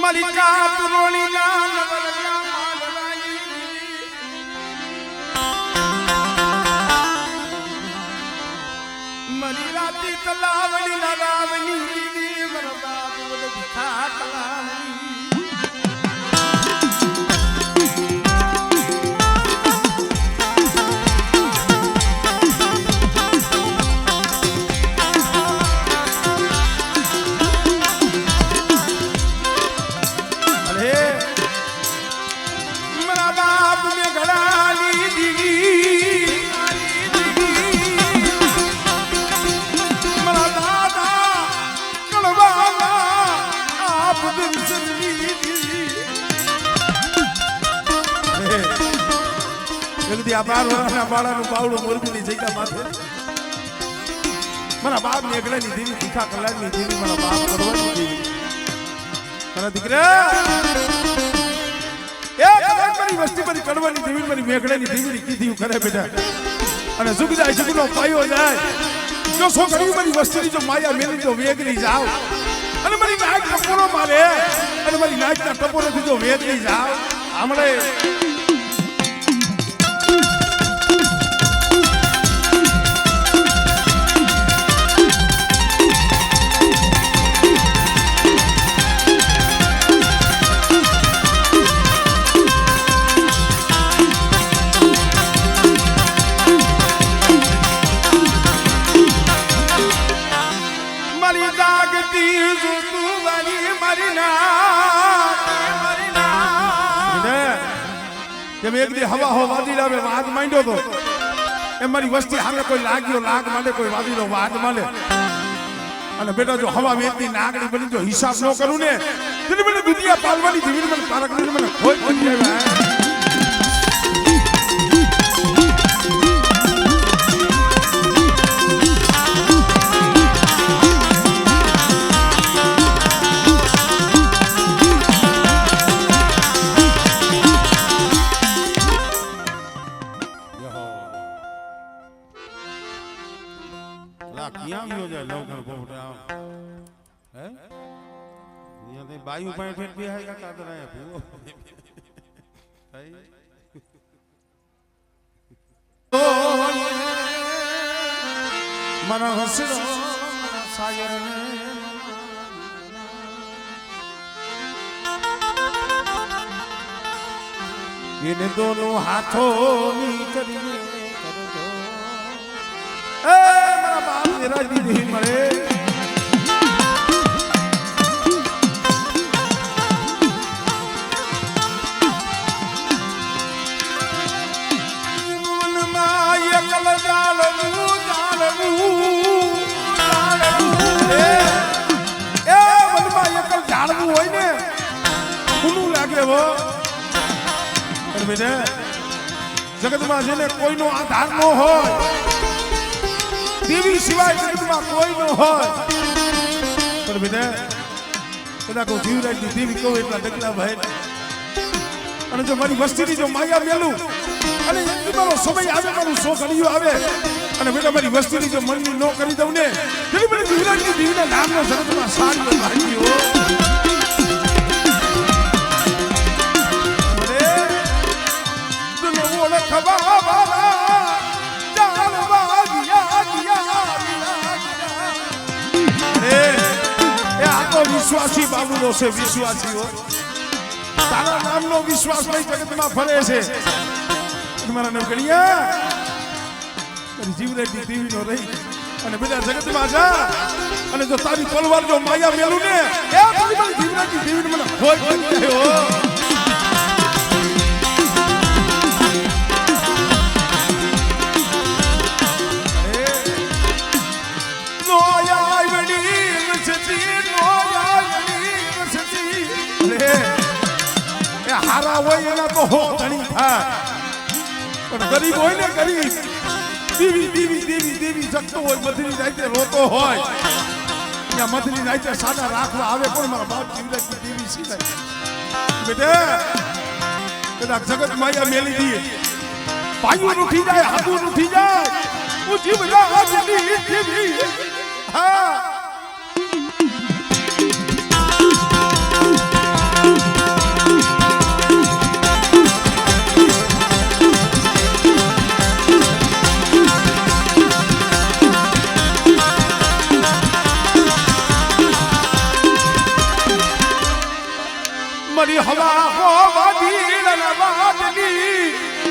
મારી કાતરોણી ના નવલના માલવાની મારી રાતી તલાવણી ના રાવણી દીદી મારા બાપ વડે ભીખા કલાવણી બાળાનું બાવડું મોરબીની જગ્યા માથે મારા બાપ ની એકલાની દેવી ભીખા કલાકની દેવી મારા બાપ કરવાની દેવી મારા દીકરા મારી વસ્તી મારી કડવાની દેવી મારી મેઘડાની દેવી કીધી કરે બેટા અને સુખ જાય સુખનો પાયો જાય જો છોકરી મારી વસ્તીની જો માયા મેલી તો વેગરી જાવ અને મારી નાક ટપોરો મારે અને મારી નાકના ટપોરોથી જો વેગરી જાવ આમળે એક દી હવા હો વાદીડા મે વાદ માંડ્યો તો એ મારી વસ્તી સામે કોઈ લાગ્યો લાગ માંડે કોઈ વાદીડો વાદ માંડે અને બેટા જો હવા વેચની નાગડી બની જો હિસાબ ન કરું ને તેની મને દુનિયા પાલવાની જીવીને મને પારકની મને કોઈ પડી આવ્યા બાયુ પાસે ફેટ બે હાય કાતર આયા ભૂવો મન હસડો સાયર ને એને દોનો હાથો ની કરીને કરો એ મારા બાપ તેરા દીદી મળે જગતમાં જેને કોઈનો આધાર ન હોય દેવી સિવાય જગતમાં કોઈ ન હોય પણ બેટા કદાચ હું જીવરાજની દેવી કહું એટલા ડગલા ભાઈ અને જો મારી વસ્તીની જો માયા મેલું અને મારો સમય આવે મારું સો ઘડીઓ આવે અને બેટા મારી વસ્તીની જો મનની ન કરી દઉં ને તેની મને જીવરાજની દેવીના નામનો જગતમાં સારી ભાગ્યો વિશ્વાસી બાબુનો છે વિશ્વાસીઓ તારા નામનો વિશ્વાસ લઈ જગતમાં ફરે છે મારા નામ ગણિયા તારી જીવરેતી દેવીનો રહી અને બધા જગતમાં જા અને જો તારી તલવાર જો માયા મેલું ને એ તારી મારી જીવરેતી દેવીને મને હોય બની ગયો હારા હોય એના તો હો ઘણી થાય પણ ગરીબ હોય ને ગરીબ દેવી દેવી દેવી દેવી જગતો હોય મધની રાતે રોતો હોય ત્યાં મધની રાતે સાદા રાખવા આવે પણ મારા બાપ જીવરાજની દેવી સિવાય બેટા કદાચ જગત માયા મેલી દીએ પાયું ઉઠી જાય હાથું ઉઠી જાય હું જીવરાજની દેવી હા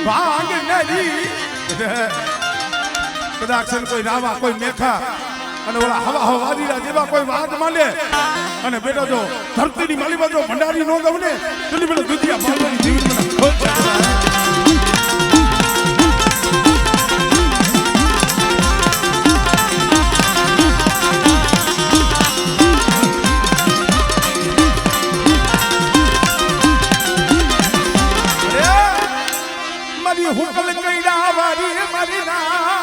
ભાંગ નરી કદાચ કોઈ રાવા કોઈ મેખા અને ઓલા હવા હવાદીરા જેવા કોઈ વાત માંડે અને બેટા જો ધરતીની માલી બાજુ ભંડારી નો ગવને તેની બેટા દુધિયા માલવાની જીવન મને ખોટ હુકલ કઈડા વારી મારી ના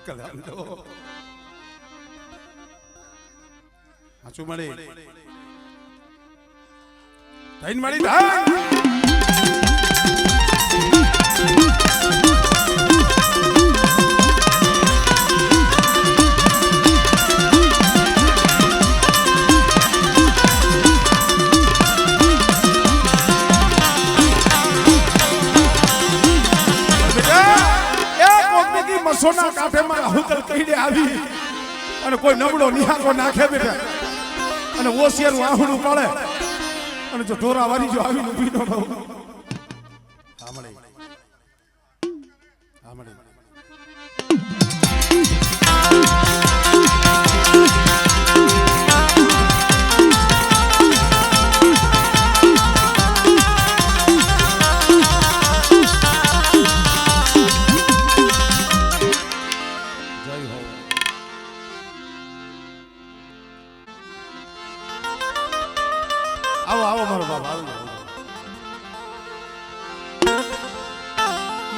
કલાલો આચું મળી ધૈન મળી ધૈન સોના કાંઠે માં હુકલ કહીને આવી અને કોઈ નબળો નિહાકો નાખે બેઠા અને ઓસિયાનું આહુડું પાડે અને જો ઢોરા વારી જો આવીને ઊભી નો રહો આમળે આમળે આવો આવો મારો બાપ આવી જાઓ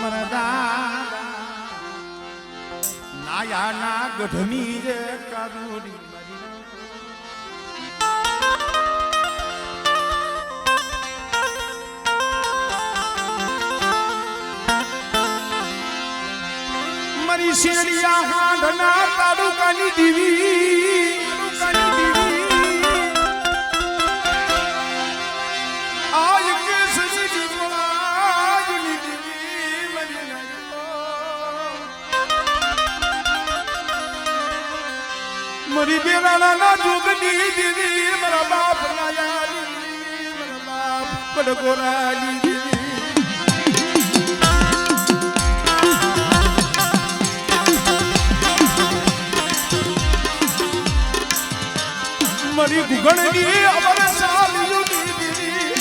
મરદા નાયા ના ગઢની રે કારુડી મરી શેરિયા હાંડના તાડુકાની દીવી મરી બેરાણા ના જોગની દીદી મારા બાપ ના યારી મારા બાપ બડગોરાની દીદી મરી ગુગણની અમર સાલિયું દીદી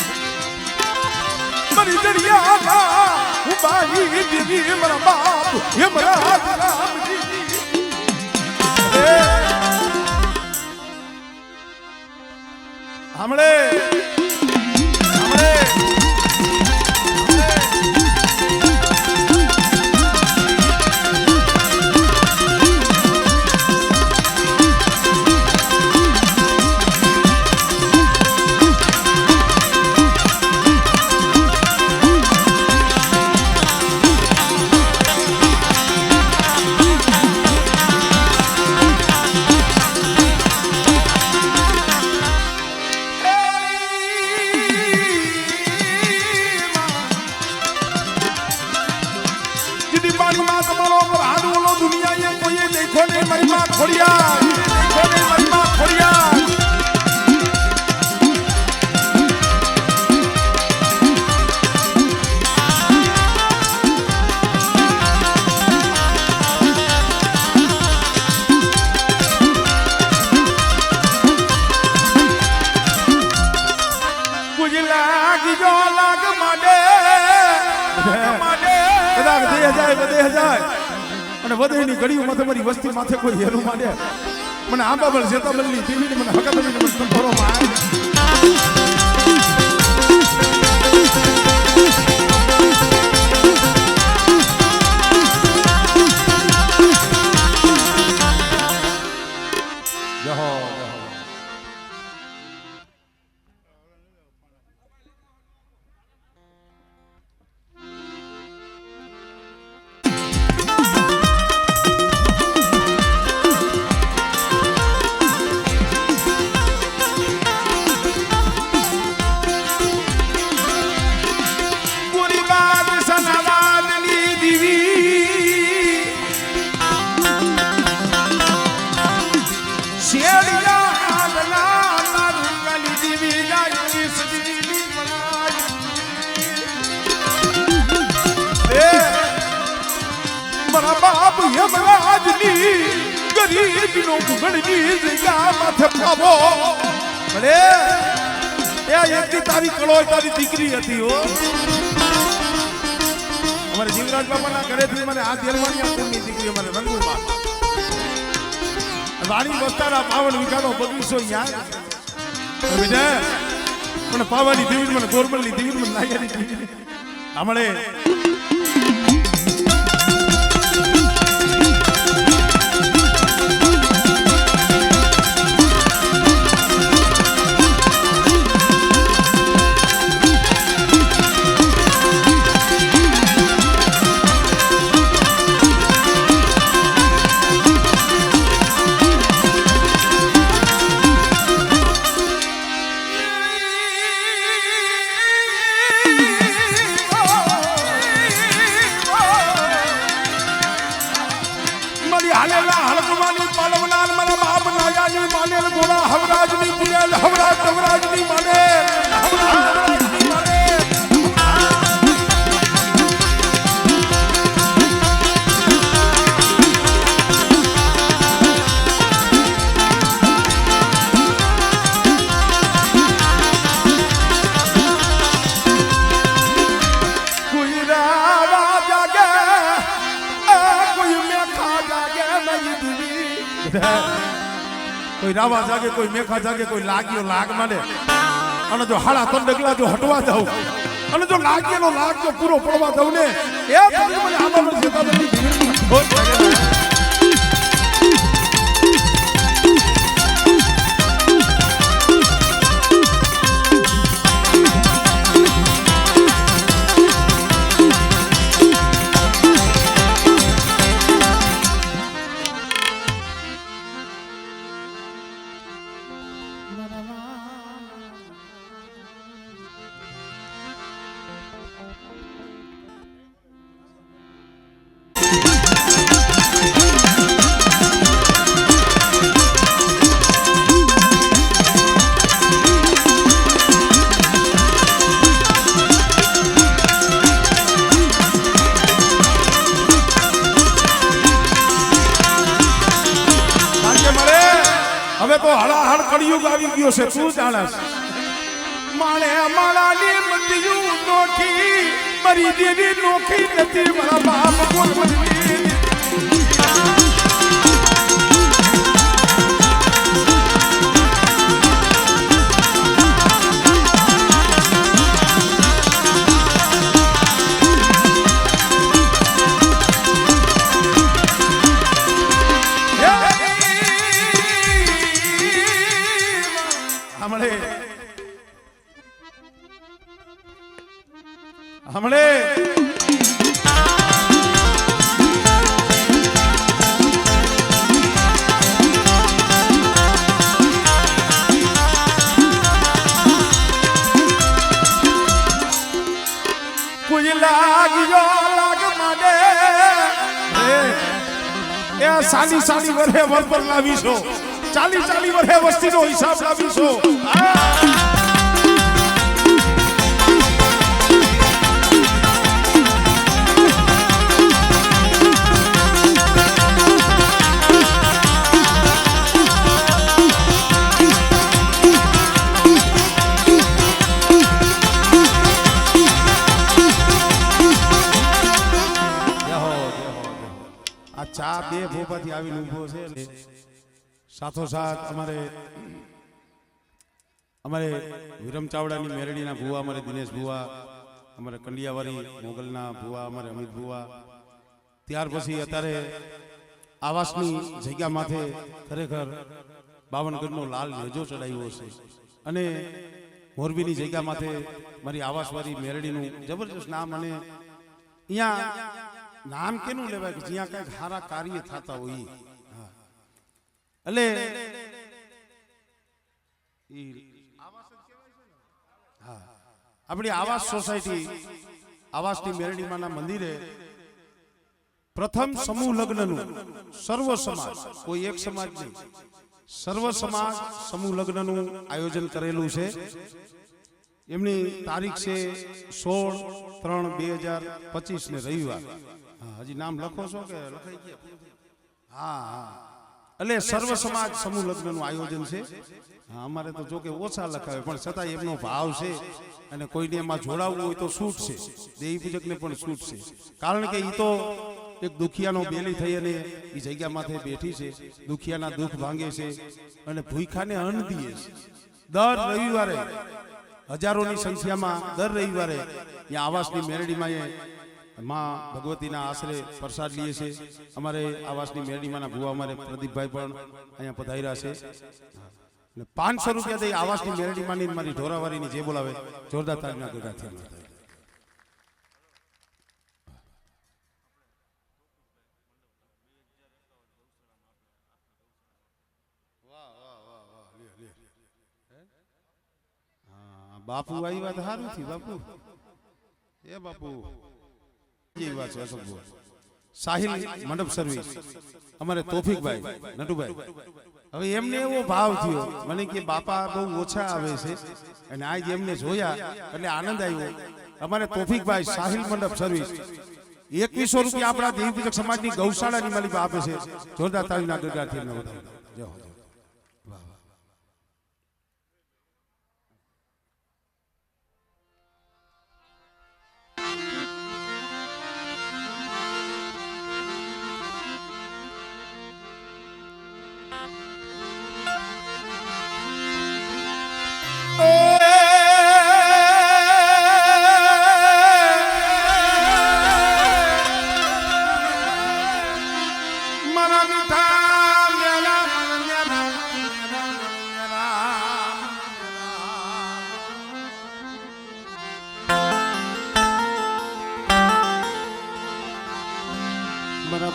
મરી દરિયા ના ઉબાઈ દીદી મારા બાપ હે મારા રામજી हमड़े हमड़े વધેની ઘડીઓમાં તમારી વસ્તી માથે કોઈ હેરું માંડે મને આંબા બળ જેતા બળની દીવીને મને હકા દવીને મને કંઠોરો માં શેરિયા આજની ગરીબીનો મુગડની જગ્યા માથે પાવો ભલે એ એકથી તારી કળોય તારી દીકરી હતી હો અમારે જીવરાજ બાપાના ઘરેથી મને આ દેરવાણીયા કુળની દીકરી અમારે રંગુમાં વાણી વસ્તારા પાવન વિકાનો બગીચો યાદ બેટા મને પાવાની દેવી મને ગોરમલની દેવી મને નાયાની દેવી હમણે કોઈ રાવા જાગે કોઈ મેખા જાગે કોઈ લાગ્યો લાગ માને અને જો હાડા ત્રણ ડગલા જો હટવા જાવ અને જો લાગ્યેલો લાગ જો પૂરો પડવા દઉં ને એ મને આમાં જતા કળિયુગ આવી ગયો છે તું જાણસ માણે માળાની મંદિયું નોખી મારી દેવી નોખી નથી મારા બાપ ગોરમલની હમણે કોઈ લાગ્યો લાગ માને એ સાલી સાલી વર્ષે વર પર લાવીશો 40 વર્ષે વસ્તીનો હિસાબ લાવીશો ચા બે ભોપાથી આવીને ઊભો છે સાથોસાથ અમારે વિરમ ચાવડાની મેરડીના ભુવા અમારે દિનેશ ભુવા અમારે કંડિયાવાળી મોગલના ભુવા અમારે અમિત ભુવા ત્યાર પછી અત્યારે આવાસની જગ્યા માથે ખરેખર 52 ગજનો લાલ નેજો ચડાવ્યો છે અને મોરબીની જગ્યા માથે મારી આવાસવાળી મેરડીનું જબરજસ્ત નામ અને અહીંયા નામ કેનું લેવાય કે જ્યાં કઈક સારા કાર્ય થતા હોય એટલે આપણી આવાસ સોસાયટી આવાસની મેરડીમાના મંદિરે પ્રથમ સમૂહ લગ્નનું સર્વ સમાજ કોઈ એક સમાજ નહીં સર્વ સમાજ સમૂહ લગ્નનું આયોજન કરેલું છે એમની તારીખ છે 16/3/2025 ને રવિવાર હજી નામ લખો છો કે લખાઈ ગયા હા હા એટલે સર્વ સમાજ સમૂહ લગ્નનું આયોજન છે. હા, અમારે તો જો કે ઓછા લખાવે પણ છતાં એમનો ભાવ છે અને કોઈને એમાં જોડાવવું હોય તો છૂટ છે. દેવી પૂજકને પણ છૂટ છે, કારણ કે એ તો એક દુખિયાનો બેલી થઈ અને એ જગ્યા માથે બેઠી છે, દુખિયાના દુઃખ ભાંગે છે અને ભૂખાને અન્ન દીએ છે. દર રવિવારે હજારોની સંખ્યામાં દર રવિવારે ત્યાં આવાસની મેરડીમાં માં ભગવતીના આશરે પ્રસાદ લઈએ છે. અમારે આવાસની મેરડીમાંના ભુવા અમારે પ્રદીપભાઈ પણ અહીંયા પધાર્યા છે. 500 રૂપિયા દઈ આવાસની મેરડીમાંની મારી ઢોરાવારીની જે બોલાવે જોરદાર તાળીના ગગડાથી બાપુ આવ્યા તો સારું થયું. બાપુ એ બાપુ એવા છે સાહિલ મંડપ સર્વિસ અમારે તોફિકભાઈ નટુભાઈ. હવે એમને એવો ભાવ થયો મને કે બાપા બહુ ઓછા આવે છે અને આજ એમને જોયા એટલે આનંદ આવ્યો. અમારે તોફિકભાઈ સાહિલ મંડપ સર્વિસ 2100 રૂપિયા આપણા દેવી પૂજક સમાજની ગૌશાળાની માલિક આપે છે. જોરદાર તાળીના ગગડાથી એમને વધાવી.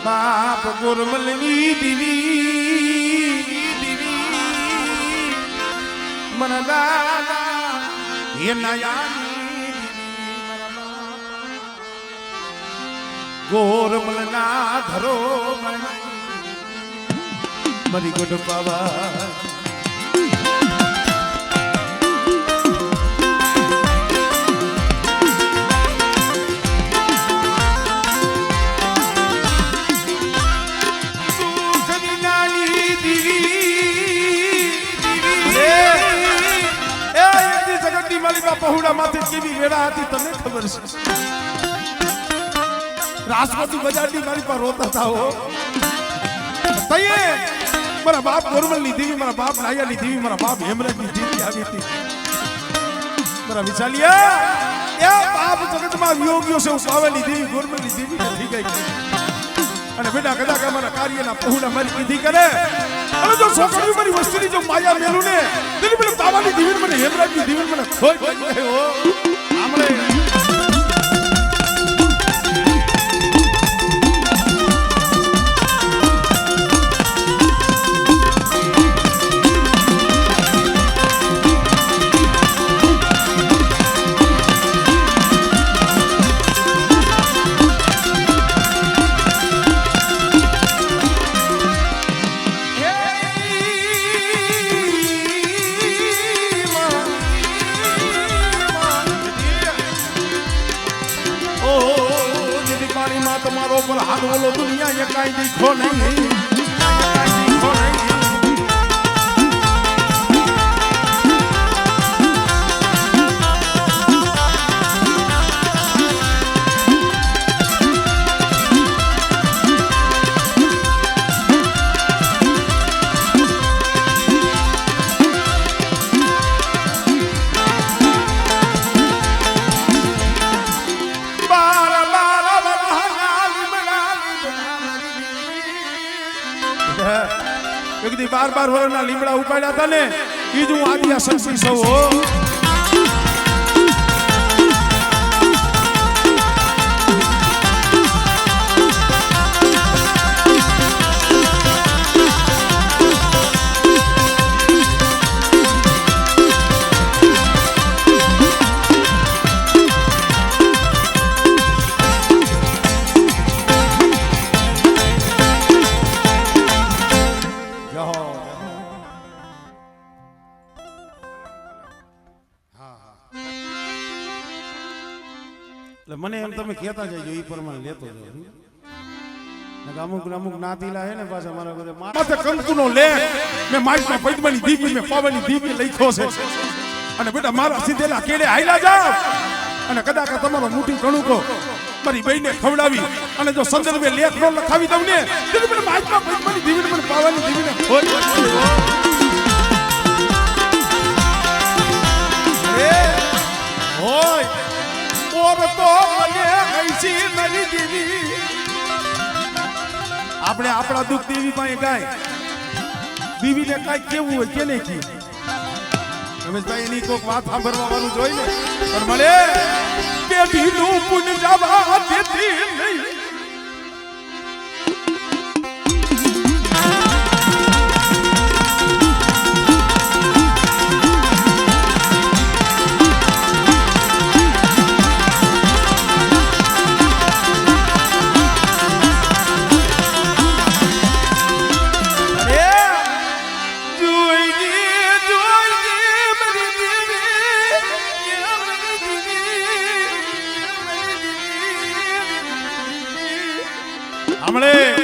બાપ ગુરમલની દીવી મન દાદા એ નયાની ગોરમલના ધરો મરી ગુડ પાવા પહોળા માથે કેવી વેળા હતી તને ખબર છે. રાજકોટની બજારની મારી પર રોતા હતા હો. તઈએ મારા બાપ ગોરમલની દેવી, મારા બાપ નાયાની દેવી, મારા બાપ હેમરાજની દેવી આવી હતી. મારા વિચાલિયા એ બાપ જગતમાં વિયોગ્યો છે. હું પાવાની દેવી ગોરમલની દેવી નથી ગઈ અને બેટા કદાચ અમારા કાર્યના પહોળા મારી કીધી કરે અને જો છોકરી મારી વસ્તીની જો માયા મેલું ને તેની પેલી પાવાની દેવી મને હેમરાજની દેવી મને ખોઈ પડી ગઈ હો. આમળે તમારો પર હાથ બોલો દુનિયા એ કાઈ દીખો નહીં. બાર બાર વર્ષના લીમડા ઉપાડ્યા હતા ને ઈ જ હું આદિયા શક્તિ સૌ હો. મને એમ તમે કહેતા જજો એ પ્રમાણે લેતો જાવ. અમુક અમુક નાતીલા હે ને પાછા મારા બધે માથે કંકુનો લેખ મેં માઇકમાં પદ્મની દીવી મેં પવનની દીવી લખ્યો છે અને બેટા મારા સીધેલા કેડે હાઈલા જાવ અને કદાચ તમારો મોટી કણુકો મારી બહેને ખવડાવી અને જો સંદર્ભે લેખ નો લખાવી દઉં ને તો મને માઇકમાં પદ્મની દીવી મને પવનની દીવીને હોય ઓર તો મને કઈસી મારી દીવી આપણે આપણા દુઃખ દેવી પાસે ગાય દીવીને કાંઈ કેવું હોય કે નહીં કી રમેશભાઈ એની કોઈક વાત સાંભળવા વાળું જોઈ ને પણ મળે પેઢીનું પુન જવા દેતી નહીં હમણે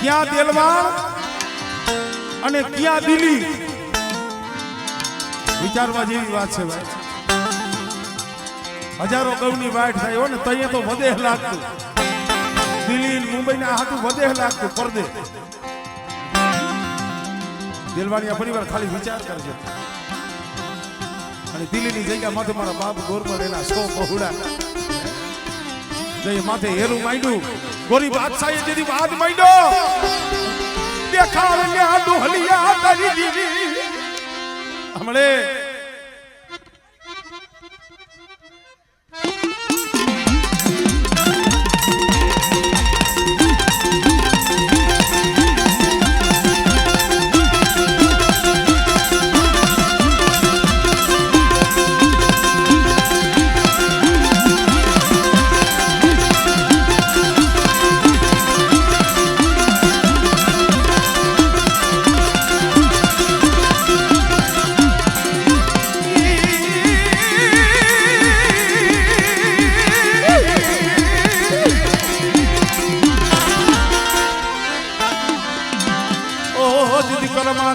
ક્યાં દેલવાળ અને ક્યાં દિલ્હી વિચારવા જેવી વાત છે ભાઈ હજારો ગૌની વાટ થાય હો ને તઈએ તો વધેહ લાગતું દિલ્હી મુંબઈ ના હાથું વધેહ લાગતું પરદે દેલવાળિયા પરિવાર ખાલી વિચાર કરજો અને દિલ્હીની જગ્યા માથે મારા બાપ ગોરમર એના 100 બહુડા જઈ માથે હેરું માંડ્યું ગોરી બાદશાહે જેની વાત માંડ્યો દેખાવ ને આડું હલિયા તારી દીવી હમણે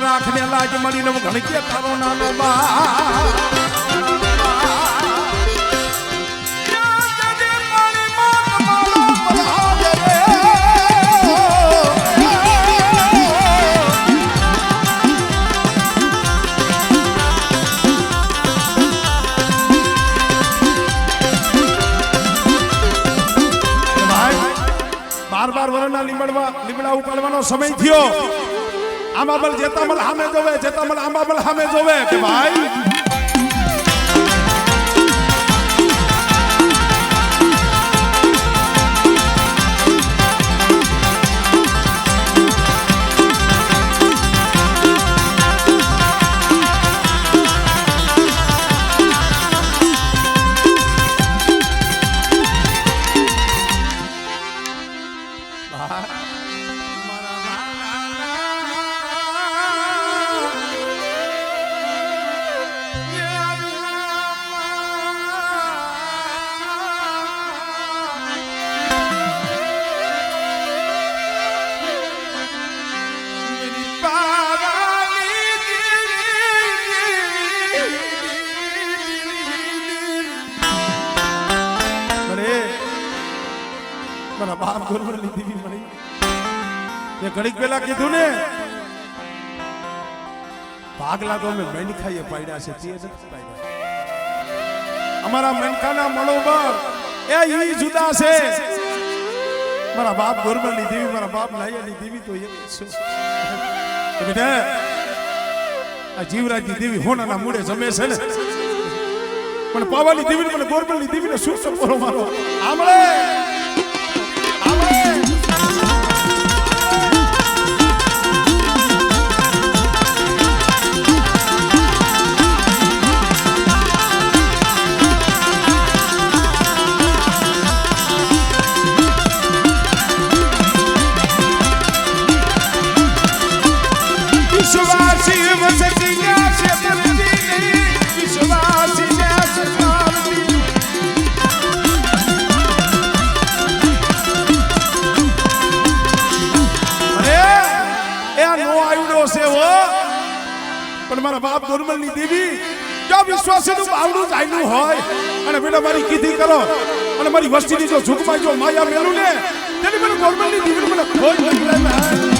રાખને લાજ મળીને ઘણકે તારો નાનો બાર વર્ષના લીમડા ઉપાડવાનો સમય થયો આંબાબલ જેતામલ સામે જોવે જેતામલ આંબાબલ સામે જોવે કે ભાઈ ગોરવણની દેવી મળી એ ઘડીક પહેલા કીધું ને ભાગલા તો અમે મેનખાઈએ પાડ્યા છે તે નથી પાડ્યા અમારા મેનખાના મનોબળ એ ઈ જુદા છે મારા બાપ ગોરવણની દેવી મારા બાપ નાયાની દેવી તો એક છે તો બેટા આ જીવરાજની દેવી હોનાના મૂળે જમે છે ને પણ પાવાની દેવી મને ગોરવણની દેવીને શું સપોરો મારો આમળે આમળે પણ મારા બાપ ગોરવણની દેવી જો વિશ્વાસનું બાવડું ચાલ્યું હોય અને બેટા મારી કીધી કરો અને મારી વસ્તીની જો ઝુકમાં જો માયા મેલું ને તેની મને ગોરવણની દેવી મને ખોઈ નીકળે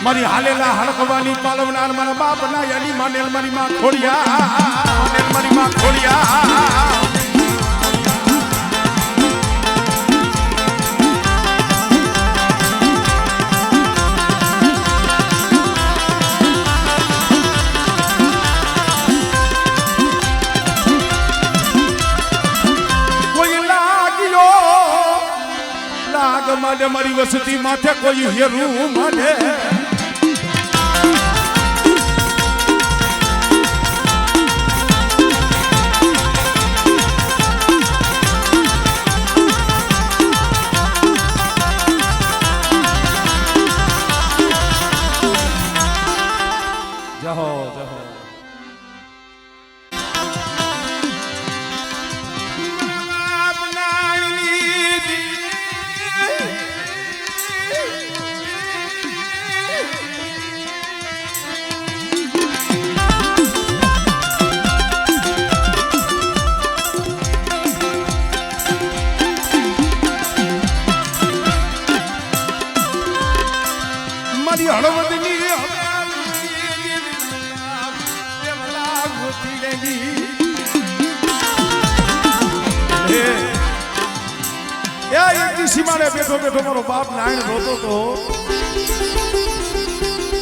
મારી હાલેલા હળકવાની પાલવનાર મારા બાપ ના યાની માનેલ મારી માં ખોડિયા માનેલ મારી માં ખોડિયા કોઈ લાગ્યો લાગ માડે મારી વસતી માથે કોઈ હેરું માડે જહો જહો મારી હળવદની સીમાડે બેઠો બેઠો મારો બાપ નાયણ રોતો તો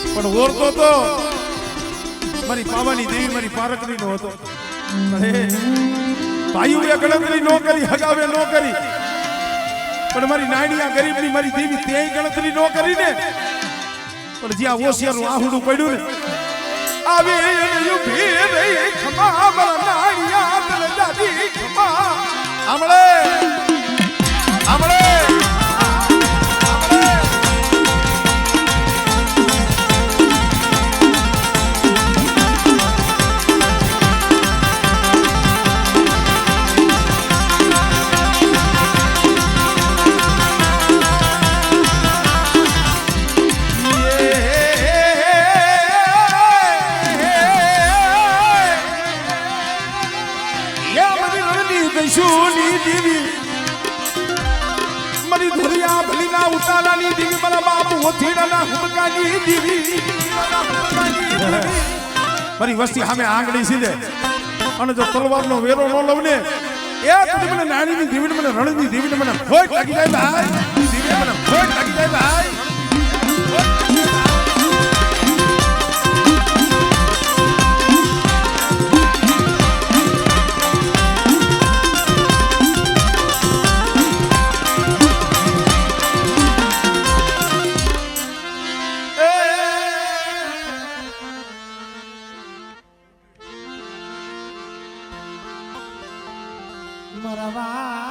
પણ ઓરતો તો મારી પાવાની દેવી મારી પારકરી નો હતો ભાઈઓએ ગણતરી નો કરી હગાવે નો કરી પણ મારી નાયણી આ ગરીબની મારી દેવી તે ગણતરી નો કરી ને પણ જ્યાં હોશિયારનું આહુડું પડ્યું ને આવે ઉભી રહી ખમા મારા નાણિયા તને દાદી ખમા આમળે આમળે મારી ધુરિયા ભલીના ઉતારાની દેવી મારા બાપ ઓથીડાના હુમકાની દેવી મારી વસ્તી સામે આંગળી સીધે અને જો તલવારનો વેરો ન લવને એ મને નાણીની દેવીને મને રણની દેવીને મને ખોટ લાગી જાય ભાઈ દેવીને મને ખોટ લાગી જાય ભાઈ મરવા